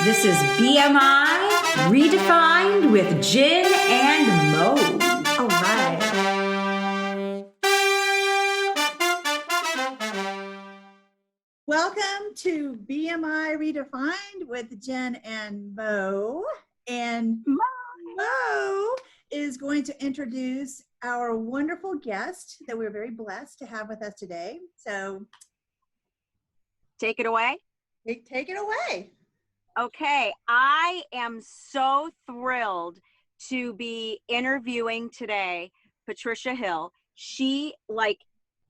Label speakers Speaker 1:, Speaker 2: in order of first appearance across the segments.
Speaker 1: This is BMI Redefined with Jen and Mo.
Speaker 2: All right. Welcome to BMI Redefined with Jen and Mo. And Mo is going to introduce our wonderful guest that we're very blessed to have with us today. So
Speaker 3: take it away.
Speaker 2: Take it away.
Speaker 3: Okay, I am so thrilled to be interviewing today Patricia Hill. She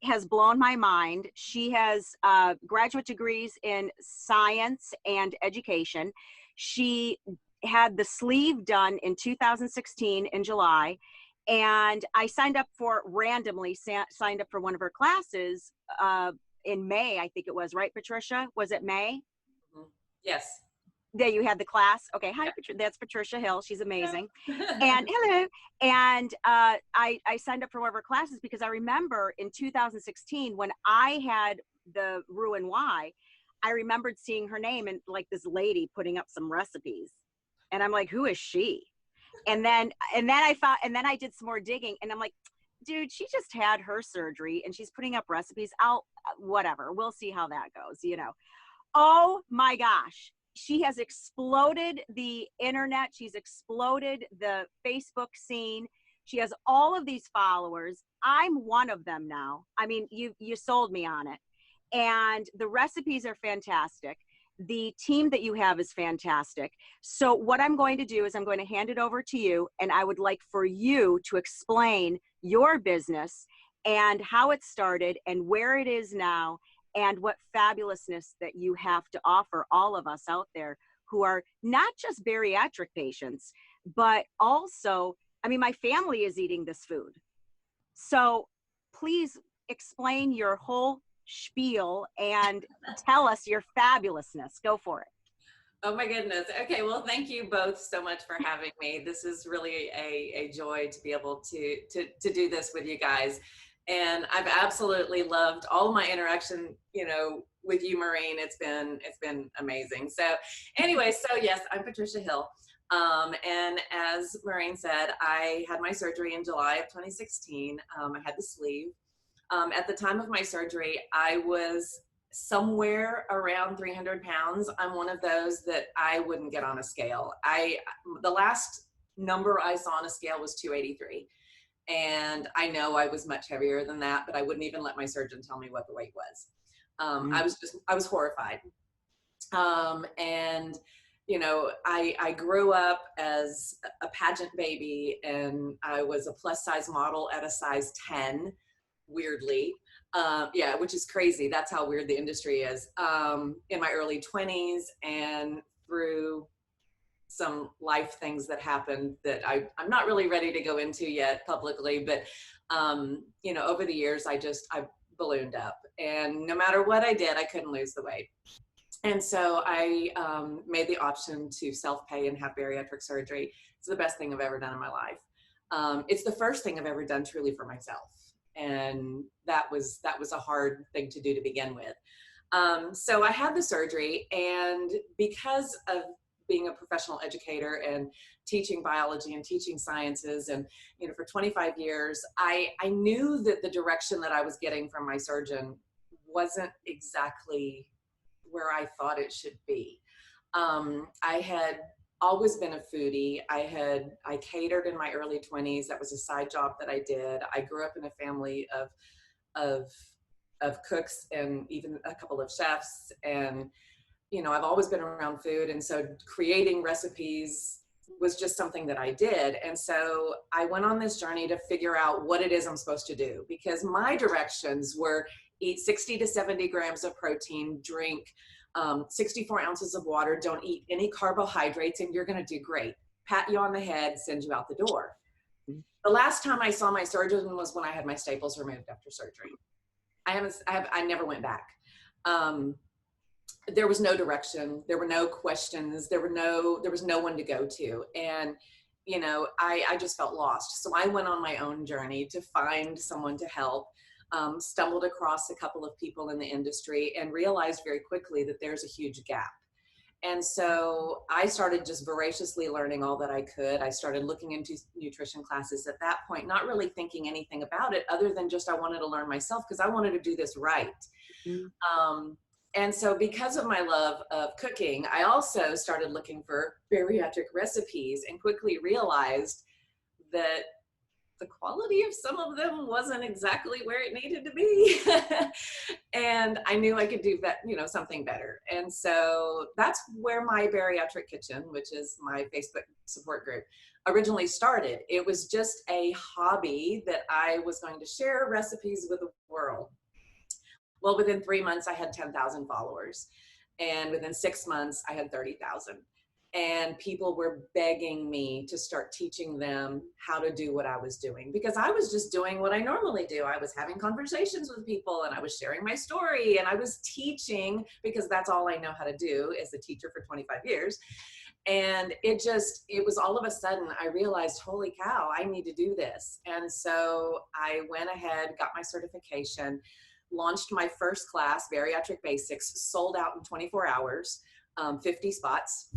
Speaker 3: has blown my mind. She has graduate degrees in science and education. She had the sleeve done in 2016 in July, and I signed up for one of her classes in May, I think it was, right, Patricia? Was it May?
Speaker 4: Mm-hmm. Yes.
Speaker 3: There you had the class. Okay. Hi, that's Patricia Hill. She's amazing. And hello. And I signed up for one of her classes because I remember in 2016 when I had the Roux Y, I remembered seeing her name and like this lady putting up some recipes. And I'm like, who is she? And then I did some more digging and I'm like, dude, she just had her surgery and she's putting up recipes. Whatever. We'll see how that goes, you know. Oh my gosh. She has exploded the internet. She's exploded the Facebook scene. She has all of these followers. I'm one of them now. I mean, you sold me on it. And the recipes are fantastic. The team that you have is fantastic. So what I'm going to do is I'm going to hand it over to you. And I would like for you to explain your business and how it started and where it is now, and what fabulousness that you have to offer all of us out there who are not just bariatric patients, but also, I mean, my family is eating this food. So please explain your whole spiel and tell us your fabulousness. Go for it.
Speaker 4: Oh my goodness. Okay. Well, thank you both so much for having me. This is really a joy to be able to do this with you guys. And I've absolutely loved all of my interaction, with you, Maureen. It's been amazing. So anyway, so yes, I'm Patricia Hill. And as Maureen said, I had my surgery in July of 2016. I had the sleeve. At the time of my surgery, I was somewhere around 300 pounds. I'm one of those that I wouldn't get on a scale. The last number I saw on a scale was 283. And I know I was much heavier than that, but I wouldn't even let my surgeon tell me what the weight was. I was horrified. And, I grew up as a pageant baby and I was a plus size model at a size 10, weirdly. Which is crazy. That's how weird the industry is. In my early 20s and through some life things that happened that I'm not really ready to go into yet publicly, but over the years, I ballooned up, and no matter what I did, I couldn't lose the weight. And so I made the option to self-pay and have bariatric surgery. It's the best thing I've ever done in my life. It's the first thing I've ever done truly for myself. And that was a hard thing to do to begin with. So I had the surgery, and because of being a professional educator and teaching biology and teaching sciences, and for 25 years, I knew that the direction that I was getting from my surgeon wasn't exactly where I thought it should be. I had always been a foodie. I catered in my early 20s. That was a side job that I did. I grew up in a family of cooks and even a couple of chefs, and I've always been around food, and so creating recipes was just something that I did. And so I went on this journey to figure out what it is I'm supposed to do, because my directions were eat 60 to 70 grams of protein, drink 64 ounces of water, don't eat any carbohydrates, and you're going to do great. Pat you on the head, send you out the door. The last time I saw my surgeon was when I had my staples removed after surgery. I never went back. There was no direction. There were no questions. There was no one to go to. And, I just felt lost. So I went on my own journey to find someone to help, stumbled across a couple of people in the industry and realized very quickly that there's a huge gap. And so I started just voraciously learning all that I could. I started looking into nutrition classes at that point, not really thinking anything about it other than just I wanted to learn myself because I wanted to do this right. And so because of my love of cooking, I also started looking for bariatric recipes and quickly realized that the quality of some of them wasn't exactly where it needed to be. And I knew I could do something better. And so that's where my bariatric kitchen, which is my Facebook support group, originally started. It was just a hobby that I was going to share recipes with the world. Well, within 3 months, I had 10,000 followers. And within 6 months, I had 30,000. And people were begging me to start teaching them how to do what I was doing because I was just doing what I normally do. I was having conversations with people and I was sharing my story and I was teaching because that's all I know how to do as a teacher for 25 years. And it was all of a sudden, I realized, holy cow, I need to do this. And so I went ahead, got my certification, launched my first class, Bariatric Basics, sold out in 24 hours, 50 spots.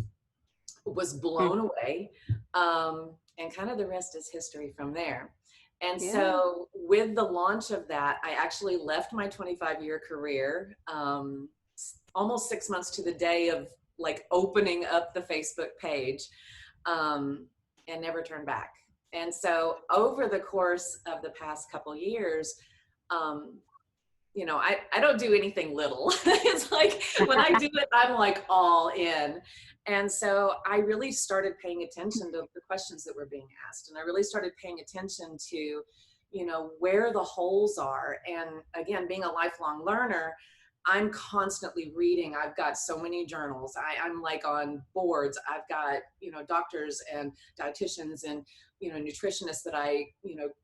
Speaker 4: Was blown away, and kind of the rest is history from there. And so with the launch of that, I actually left my 25-year career almost 6 months to the day of like opening up the Facebook page, and never turned back. And so over the course of the past couple years, I don't do anything little. It's like when I do it, I'm like all in. And so I really started paying attention to the questions that were being asked. And I really started paying attention to, where the holes are. And again, being a lifelong learner, I'm constantly reading. I've got so many journals. I'm like on boards. I've got, doctors and dietitians and, nutritionists that I,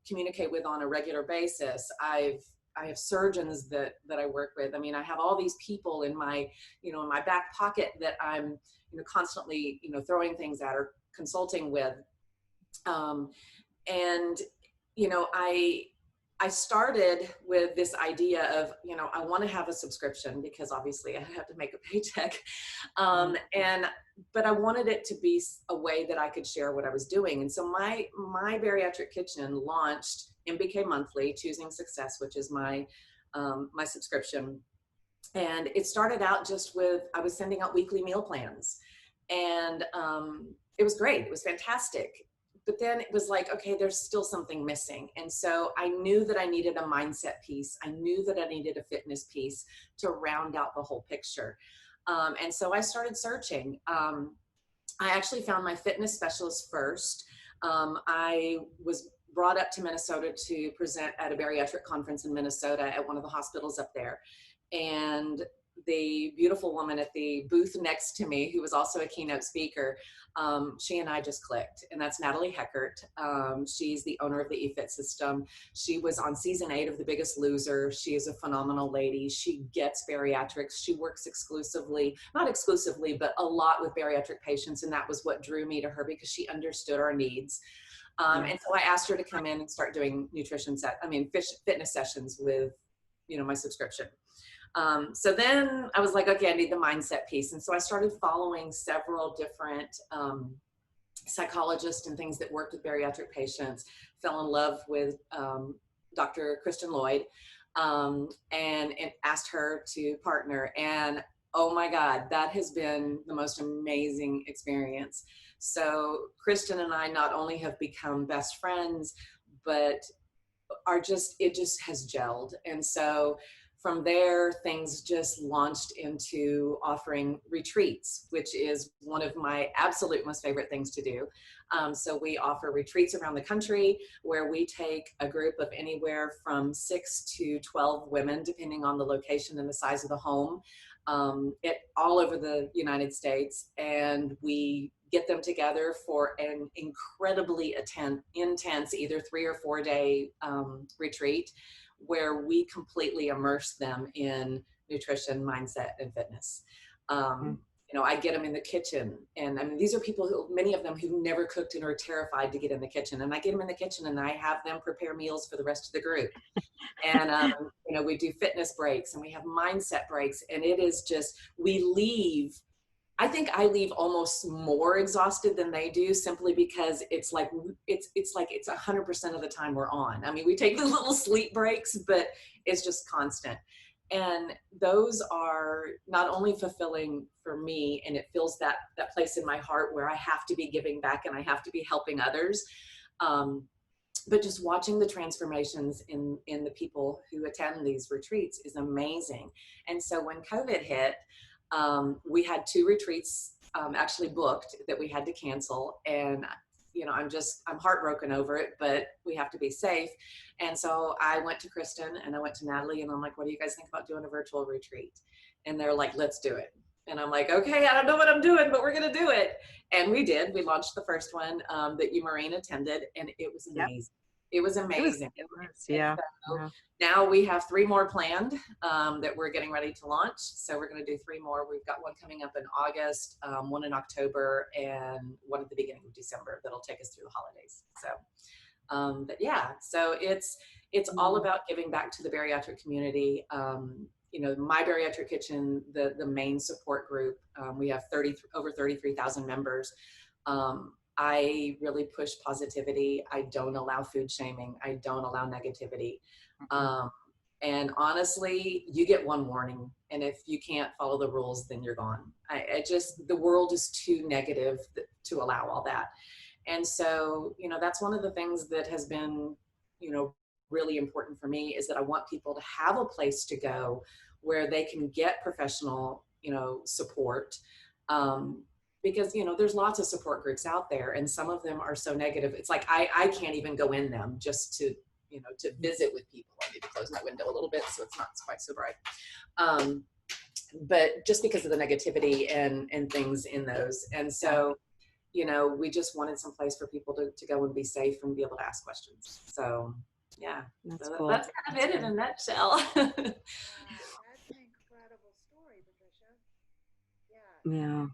Speaker 4: communicate with on a regular basis. I have surgeons that I work with. I mean, I have all these people in my, in my back pocket that I'm, constantly, throwing things at or consulting with. And, I started with this idea of, I want to have a subscription because obviously I have to make a paycheck. But I wanted it to be a way that I could share what I was doing. And so my bariatric kitchen launched MBK monthly, Choosing Success, which is my subscription. And it started out just with, I was sending out weekly meal plans, and it was great. It was fantastic. But then it was like, okay, there's still something missing. And so I knew that I needed a mindset piece. I knew that I needed a fitness piece to round out the whole picture. And so I started searching. I actually found my fitness specialist first. I was brought up to Minnesota to present at a bariatric conference in Minnesota at one of the hospitals up there. And the beautiful woman at the booth next to me, who was also a keynote speaker, she and I just clicked, and that's Natalie Heckert. She's the owner of the eFit system. She was on season 8 of The Biggest Loser. She is a phenomenal lady. She gets bariatrics. She works exclusively, not exclusively, but a lot with bariatric patients, and that was what drew me to her because she understood our needs. And so I asked her to come in and start doing fitness sessions with, my subscription. So then I was like, okay, I need the mindset piece. And so I started following several different psychologists and things that worked with bariatric patients, fell in love with Dr. Kristen Lloyd, and asked her to partner. And oh my God, that has been the most amazing experience. So Kristen and I not only have become best friends, but it just has gelled. And so from there, things just launched into offering retreats, which is one of my absolute most favorite things to do. So we offer retreats around the country where we take a group of anywhere from 6 to 12 women, depending on the location and the size of the home, all over the United States. And we get them together for an incredibly intense, either 3 or 4 day retreat, where we completely immerse them in nutrition, mindset, and fitness. I get them in the kitchen, and I mean, these are people who, many of them who've never cooked and are terrified to get in the kitchen. And I get them in the kitchen and I have them prepare meals for the rest of the group. And, we do fitness breaks and we have mindset breaks, and it is just, we leave I think I leave almost more exhausted than they do, simply because it's like it's 100% of the time we're on. I mean, we take the little sleep breaks, but it's just constant. And those are not only fulfilling for me, and it fills that place in my heart where I have to be giving back and I have to be helping others. But just watching the transformations in the people who attend these retreats is amazing. And so when COVID hit, we had 2 retreats actually booked that we had to cancel. And, you know, I'm heartbroken over it, but we have to be safe. And so I went to Kristen and I went to Natalie and I'm like, what do you guys think about doing a virtual retreat? And they're like, let's do it. And I'm like, okay, I don't know what I'm doing, but we're going to do it. And we did. We launched the first one that you, Maureen, attended, and it was amazing. Yep. It was amazing.
Speaker 3: Yeah.
Speaker 4: So now we have 3 more planned that we're getting ready to launch. So we're going to do 3 more. We've got one coming up in August, one in October, and one at the beginning of December that'll take us through the holidays. So, but yeah, so it's all about giving back to the bariatric community. You know, My Bariatric Kitchen, the main support group, we have over 33,000 members. I really push positivity. I don't allow food shaming. I don't allow negativity. And honestly, you get one warning. And if you can't follow the rules, then you're gone. The world is too negative to allow all that. And so, you know, that's one of the things that has been, you know, really important for me, is that I want people to have a place to go where they can get professional, you know, support. Because, you know, there's lots of support groups out there, and some of them are so negative. It's like, I can't even go in them just to, you know, to visit with people. I need to close my window a little bit so it's not quite so bright. But just because of the negativity and things in those. And so, you know, we just wanted some place for people to go and be safe and be able to ask questions. So yeah,
Speaker 3: that's
Speaker 4: so
Speaker 3: cool.
Speaker 4: That's kind of it in a nutshell.
Speaker 2: That's an incredible story, Patricia.
Speaker 3: Yeah.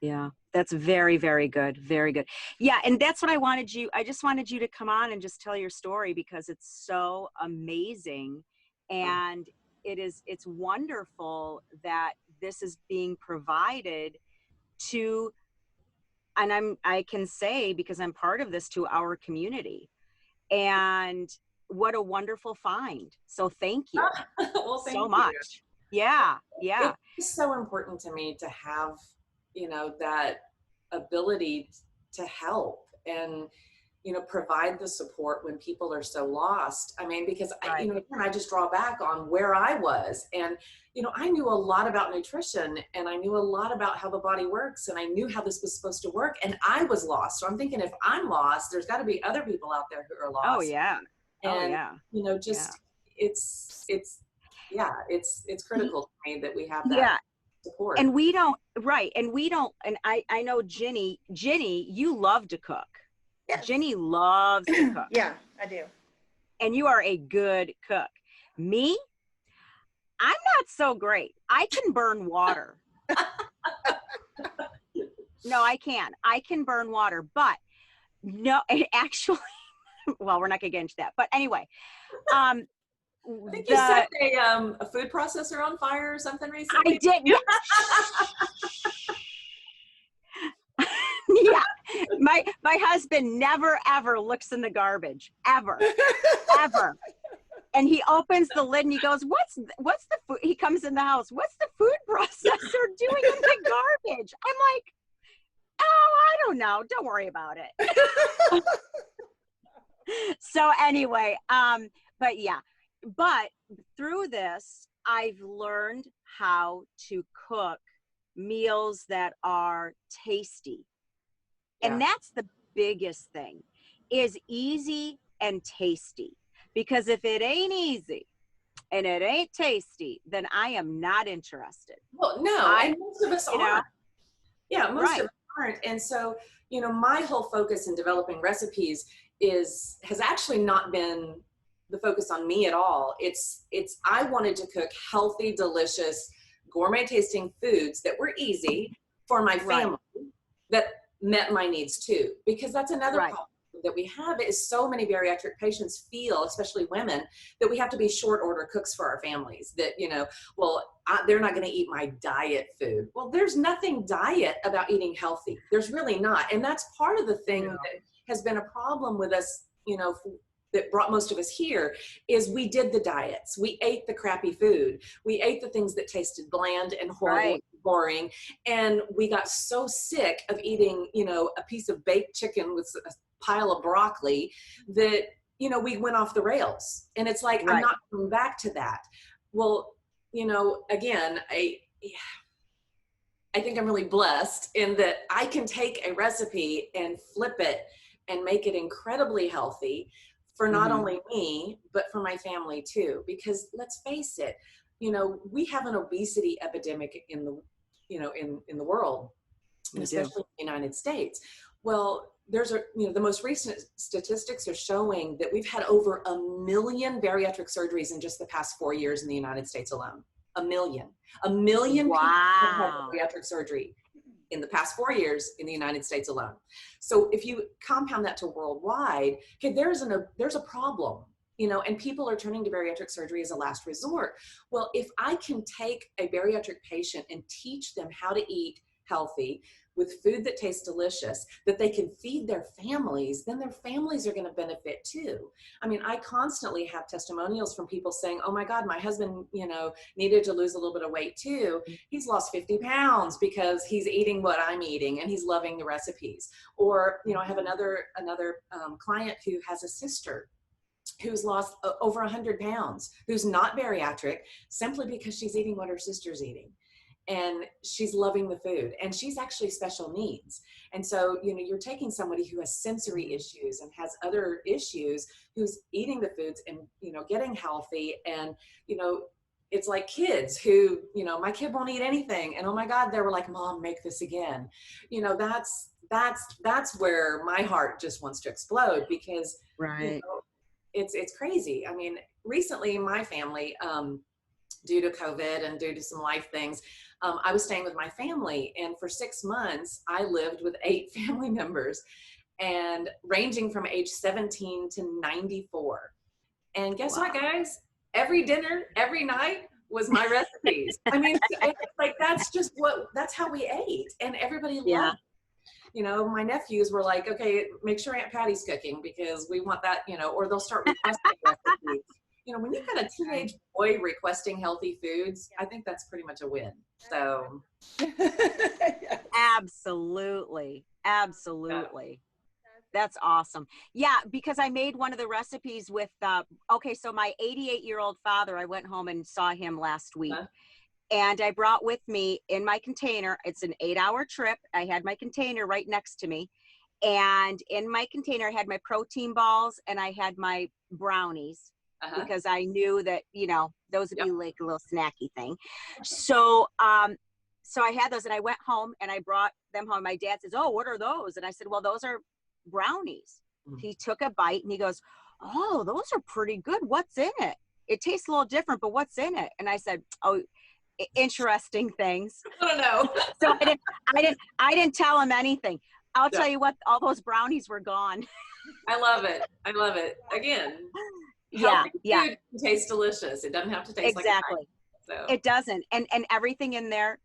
Speaker 3: Yeah, that's very, very good. Very good. Yeah. And that's what I just wanted you to come on and just tell your story, because it's so amazing. And it's wonderful that this is being provided to, and I can say, because I'm part of this, to our community. And what a wonderful find. So thank you
Speaker 4: Well, thank
Speaker 3: so
Speaker 4: you.
Speaker 3: much. Yeah. Yeah.
Speaker 4: It's so important to me to have, you know, that ability to help and, you know, provide the support when people are so lost. I mean, because
Speaker 3: Right.
Speaker 4: you know, again, I just draw back on where I was, and, you know, I knew a lot about nutrition, and I knew a lot about how the body works, and I knew how this was supposed to work, and I was lost. So I'm thinking, if I'm lost, there's got to be other people out there who are lost.
Speaker 3: Oh yeah.
Speaker 4: And, you know, just, it's critical to me that we have that support.
Speaker 3: And we don't, and I know Ginny, you love to cook.
Speaker 2: Yes.
Speaker 3: Ginny loves to cook.
Speaker 2: Yeah, I do.
Speaker 3: And you are a good cook. Me, I'm not so great. I can burn water. No, I can. I can burn water, but no, it actually, well, we're not gonna get into that. But anyway,
Speaker 4: I think you set a food processor on fire or something recently.
Speaker 3: I did. Yes. Yeah. My husband never ever looks in the garbage, ever. And he opens the lid and he goes, what's the food? He comes in the house. What's the food processor doing in the garbage? I'm like, oh, I don't know. Don't worry about it. So anyway, but through this, I've learned how to cook meals that are tasty. And that's the biggest thing, is easy and tasty. Because if it ain't easy and it ain't tasty, then I am not interested.
Speaker 4: Well, no, and most of us aren't. Yeah, most of us aren't. And so, you know, my whole focus in developing recipes has actually not been the focus on me at all. It's I wanted to cook healthy, delicious, gourmet tasting foods that were easy for my family, that met my needs too, because that's another problem with that we have is so many bariatric patients feel, especially women, that we have to be short order cooks for our families, that, you know, well, they're not going to eat my diet food. Well, there's nothing diet about eating healthy. There's really not. And that's part of the thing that has been a problem with us, you know, that brought most of us here, is we did the diets. We ate the crappy food. We ate the things that tasted bland and horrible and boring. And we got so sick of eating, you know, a piece of baked chicken with a pile of broccoli that, you know, we went off the rails. And it's like, I'm not going back to that. Well, you know, again, I think I'm really blessed in that I can take a recipe and flip it and make it incredibly healthy for not only me, but for my family too. Because let's face it, you know, we have an obesity epidemic in the, you know, in the world, and especially in the United States. Well, there's a, you know, the most recent statistics are showing that we've had over 1 million bariatric surgeries in just the past 4 years in the United States alone. 1 million. 1 million people have had bariatric surgery in the past 4 years in the United States alone. So if you compound that to worldwide, okay, there's a problem, you know, and people are turning to bariatric surgery as a last resort. Well, if I can take a bariatric patient and teach them how to eat healthy with food that tastes delicious, that they can feed their families, then their families are going to benefit too. I mean, I constantly have testimonials from people saying, oh my God, my husband, you know, needed to lose a little bit of weight too. He's lost 50 pounds because he's eating what I'm eating and he's loving the recipes. Or, you know, I have another client who has a sister who's lost over 100 pounds, who's not bariatric, simply because she's eating what her sister's eating. And she's loving the food, and she's actually special needs. And so, you know, you're taking somebody who has sensory issues and has other issues, who's eating the foods and, you know, getting healthy. And, you know, it's like kids who, you know, my kid won't eat anything. And oh my God, they were like, Mom, make this again. You know, that's where my heart just wants to explode, because you know, it's crazy. I mean, recently my family, due to COVID and due to some life things, I was staying with my family, and for 6 months I lived with 8 family members, and ranging from age 17 to 94. And guess what, guys? Every dinner, every night was my recipes. I mean, it's like, that's how we ate, and everybody loved it. You know, my nephews were like, okay, make sure Aunt Patty's cooking because we want that, you know, or they'll start requesting recipes. You know, when you've got a teenage boy requesting healthy foods, I think that's pretty much a win. So.
Speaker 3: Absolutely. Absolutely. That's awesome. Yeah, because I made one of the recipes with, okay, so my 88-year-old father, I went home and saw him last week. And I brought with me in my container, it's an 8-hour trip. I had my container right next to me. And in my container, I had my protein balls and I had my brownies. Because I knew that, you know, those would be like a little snacky thing. So, so I had those, and I went home and I brought them home. My dad says, oh, what are those? And I said, well, those are brownies. He took a bite and he goes, oh, those are pretty good. What's in it? It tastes a little different, but what's in it? And I said, oh, interesting things.
Speaker 4: I don't know.
Speaker 3: So I didn't tell him anything. I'll tell you what, all those brownies were gone.
Speaker 4: I love it. I love it. Again.
Speaker 3: Food
Speaker 4: tastes delicious. It doesn't have to taste like a pie, so. It
Speaker 3: doesn't, and everything in there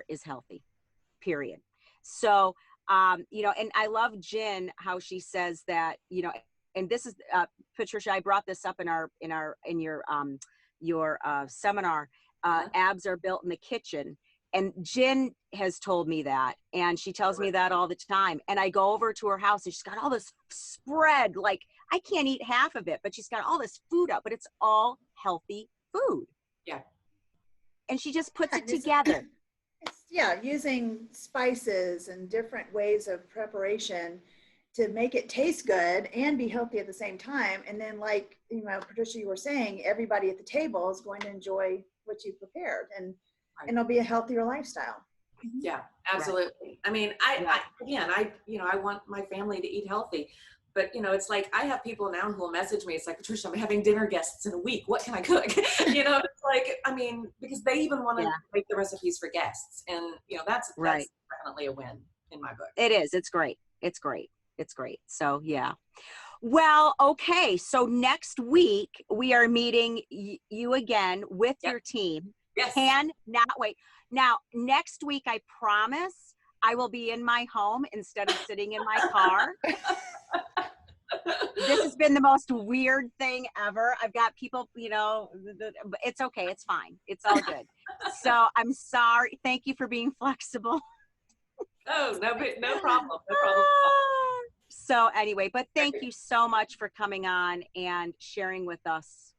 Speaker 3: is healthy, period. So you know, and I love Jen, how she says that, you know, and this is Patricia, I brought this up in your seminar. Abs are built in the kitchen, and Jen has told me that, and she tells me that all the time. And I go over to her house and she's got all this spread, like I can't eat half of it, but she's got all this food up, but it's all healthy food.
Speaker 4: Yeah.
Speaker 3: And she just puts it together.
Speaker 2: Using spices and different ways of preparation to make it taste good and be healthy at the same time. And then, like, you know, Patricia, you were saying, everybody at the table is going to enjoy what you prepared, and it'll be a healthier lifestyle.
Speaker 4: Yeah, absolutely. Right. I mean, I want my family to eat healthy. But, you know, it's like, I have people now who will message me. It's like, Patricia, I'm having dinner guests in a week. What can I cook? You know, it's like, I mean, because they even want to make the recipes for guests. And, you know, that's definitely a win in my book.
Speaker 3: It is. It's great. It's great. It's great. So yeah. Well, okay. So next week we are meeting you again with your team.
Speaker 4: Yes.
Speaker 3: Cannot wait. Now, next week, I promise I will be in my home instead of sitting in my car. This has been the most weird thing ever. I've got people, you know, it's okay. It's fine. It's all good. So I'm sorry. Thank you for being flexible.
Speaker 4: Oh, no problem. No problem at all.
Speaker 3: So anyway, but thank you so much for coming on and sharing with us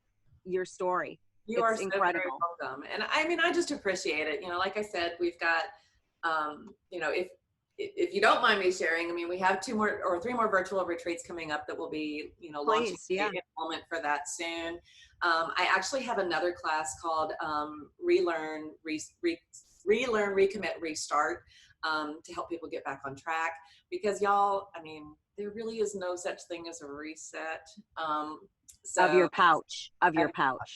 Speaker 3: your story.
Speaker 4: You are
Speaker 3: incredible.
Speaker 4: so very welcome. And I mean, I just appreciate it. You know, like I said, we've got, you know, if you don't mind me sharing, I mean, we have 2 more or 3 more virtual retreats coming up that will be, you know, launching enrollment for that soon. I actually have another class called Relearn, Recommit, Restart, to help people get back on track, because y'all, I mean, there really is no such thing as a reset. So,
Speaker 3: of your pouch,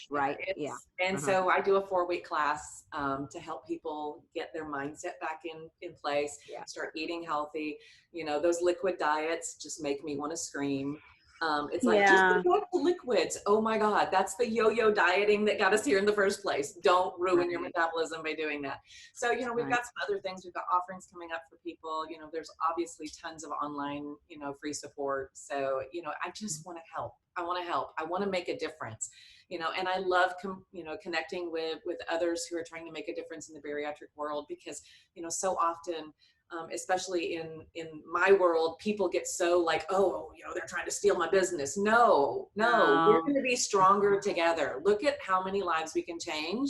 Speaker 3: right?
Speaker 4: Yeah. And so I do a 4-week class to help people get their mindset back in place, start eating healthy. You know, those liquid diets just make me want to scream. It's like, just go back to liquids. Oh my God, that's the yo-yo dieting that got us here in the first place. Don't ruin your metabolism by doing that. So, you know, we've got some other things. We've got offerings coming up for people. You know, there's obviously tons of online, you know, free support. So, you know, I just want to help. I want to help. I want to make a difference, you know, and I love, you know, connecting with others who are trying to make a difference in the bariatric world, because, you know, so often, especially in my world, people get so like, oh, you know, they're trying to steal my business. No, we're going to be stronger together. Look at how many lives we can change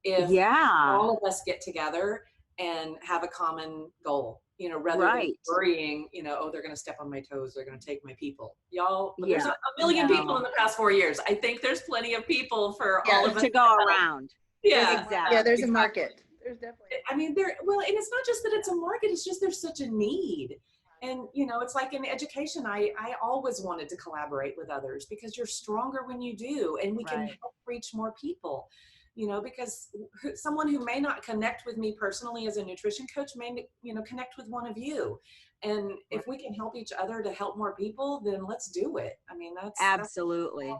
Speaker 4: if all of us get together and have a common goal, you know, rather than worrying, you know, oh, they're going to step on my toes. They're going to take my people. Y'all, there's a million people in the past 4 years. I think there's plenty of people for all of us
Speaker 3: to go around.
Speaker 4: Yeah,
Speaker 3: exactly.
Speaker 2: Yeah, there's a market. There's definitely.
Speaker 4: I mean, well, and it's not just that it's a market, it's just there's such a need. And, you know, it's like in education, I always wanted to collaborate with others, because you're stronger when you do, and we can help reach more people, you know, because someone who may not connect with me personally as a nutrition coach may, you know, connect with one of you. And if we can help each other to help more people, then let's do it. I mean, that's
Speaker 3: absolutely.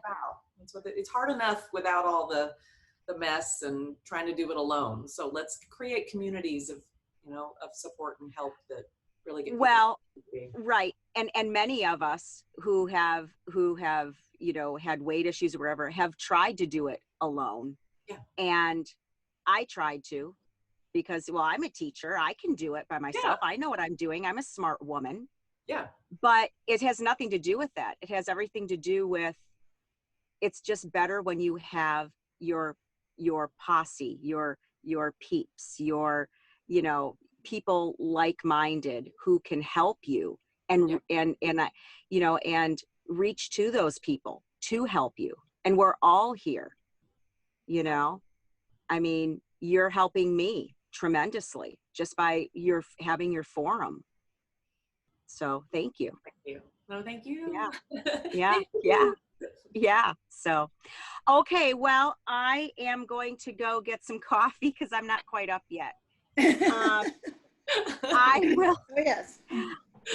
Speaker 4: That's what it's hard enough without all the mess and trying to do it alone. So let's create communities of, you know, of support and help that really get
Speaker 3: right. And many of us who have, you know, had weight issues or whatever, have tried to do it alone.
Speaker 4: Yeah.
Speaker 3: And I tried to, because, well, I'm a teacher. I can do it by myself. I know what I'm doing. I'm a smart woman.
Speaker 4: Yeah.
Speaker 3: But it has nothing to do with that. It has everything to do with, it's just better when you have your posse, your peeps, your, you know, people like-minded who can help you and you know, and reach to those people to help you. And we're all here, you know. I mean, you're helping me tremendously just by having your forum. So thank you.
Speaker 4: Thank you. No, thank you.
Speaker 3: Yeah. So, okay. Well, I am going to go get some coffee because I'm not quite up yet. I will.
Speaker 2: Oh, yes.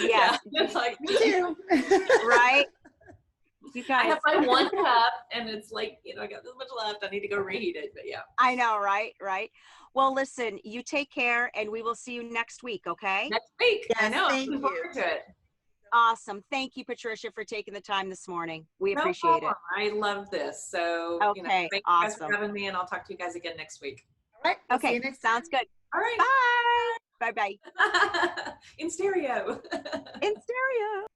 Speaker 3: Yes.
Speaker 4: It's like
Speaker 2: Me too.
Speaker 3: Right. You guys.
Speaker 4: I have my 1 cup, and it's like, you know, I got this much left. I need to go reheat it, but yeah.
Speaker 3: I know, right? Well, listen, you take care, and we will see you next week, okay?
Speaker 4: Next week.
Speaker 2: Yes,
Speaker 4: I know.
Speaker 2: thank
Speaker 4: I'm looking forward to it.
Speaker 3: Awesome. Thank you, Patricia, for taking the time this morning. We appreciate it.
Speaker 4: I love this. So,
Speaker 3: okay,
Speaker 4: you know, thank you guys for having me, and I'll talk to you guys again next week.
Speaker 2: All right. We'll see
Speaker 3: Okay.
Speaker 2: you next
Speaker 3: Sounds
Speaker 2: time.
Speaker 3: good.
Speaker 4: All right.
Speaker 3: Bye. Bye-bye.
Speaker 4: In stereo.
Speaker 3: In stereo.